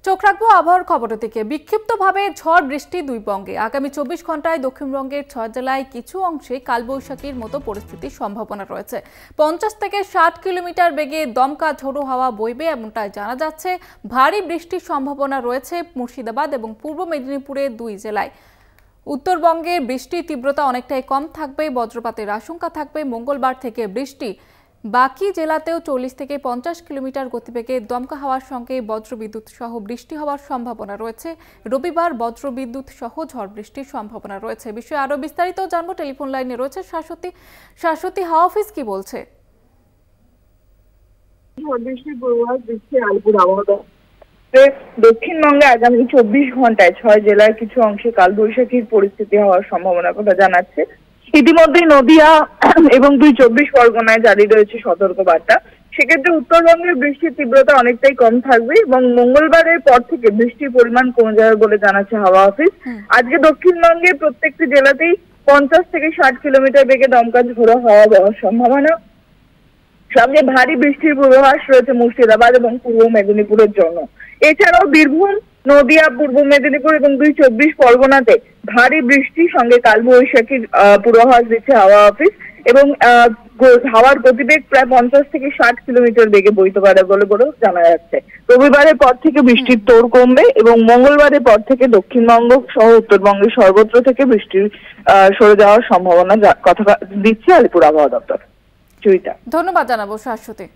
চোখ রাখবো আবহাওয়ার খবরের দিকে। বিক্ষিপ্তভাবে ঝড় বৃষ্টি দুই বঙ্গে। আগামী 24 ঘন্টায় দক্ষিণবঙ্গের 6 জেলায় কিছু অংশে কালবৈশাখীর মতো পরিস্থিতির সম্ভাবনা রয়েছে। 50 থেকে 60 কিলোমিটার বেগে দমকা ঝোড়ো হাওয়া বইবে এমনটাই জানা যাচ্ছে। ভারী বৃষ্টির সম্ভাবনা রয়েছে মুর্শিদাবাদ এবং পূর্ব মেদিনীপুরের 2 জেলায়। উত্তরবঙ্গের বৃষ্টির তীব্রতা অনেকটাই কম থাকবে, বজ্রপাতের আশঙ্কা থাকবে। মঙ্গলবার থেকে বৃষ্টি বাকি জেলাতেও 40 থেকে 50 কিলোমিটার গতিবেগে দমকা হাওয়ার সঙ্গে বজ্রবিদ্যুৎ সহ বৃষ্টি হওয়ার সম্ভাবনা রয়েছে। রবিবার বজ্রবিদ্যুৎ সহ ঝড় বৃষ্টির সম্ভাবনা রয়েছে। বিষয়ে আরো বিস্তারিত জানবো। টেলিফোন লাইনে রয়েছে শাশ্বতী। হাওয়া অফিস কি বলছে? ঝড় বৃষ্টির পূর্বাভাস দিচ্ছে আলিপুর আবহাওয়া দপ্তর। দক্ষিণবঙ্গে আগামী 24 ঘন্টায় 6 জেলার কিছু অংশে কালবৈশাখীর পরিস্থিতি হওয়ার সম্ভাবনার কথা জানাচ্ছে। ইতিমধ্যে নদিয়া এবং 24 পরগনায় জারি রয়েছে সতর্কবার্তা। সেক্ষেত্রে উত্তরবঙ্গের বৃষ্টির তীব্রতা অনেকটাই কম থাকবে এবং মঙ্গলবারের পর থেকে বৃষ্টির পরিমাণ কমে যাবে বলে জানাচ্ছে হাওয়া অফিস। আজকে দক্ষিণবঙ্গের প্রত্যেকটি জেলাতেই 50 থেকে 60 কিলোমিটার বেগে দমকা ঝোড়ো হাওয়া বওয়ার সম্ভাবনা। সঙ্গে ভারী বৃষ্টির পূর্বাভাস রয়েছে মুর্শিদাবাদ এবং পূর্ব মেদিনীপুরের জন্য। এছাড়াও বীরভূম, নদিয়া, পূর্ব মেদিনীপুর এবং 24 পরগনাতে ভারী বৃষ্টির সঙ্গে কালবৈশাখীর পূর্বাভাস দিচ্ছে হাওয়া অফিস এবং হাওয়ার গতিবেগ প্রায় 50 থেকে 60 কিলোমিটার বেগে বইতে পারে বলেও জানা যাচ্ছে। রবিবারের পর থেকে বৃষ্টির তোড় কমবে এবং মঙ্গলবারের পর থেকে দক্ষিণবঙ্গ সহ উত্তরবঙ্গের সর্বত্র থেকে বৃষ্টির সরে যাওয়ার সম্ভাবনা কথা দিচ্ছে আলিপুর আবহাওয়া দপ্তর। ধন্যবাদ জানাবো শাশ্বতী।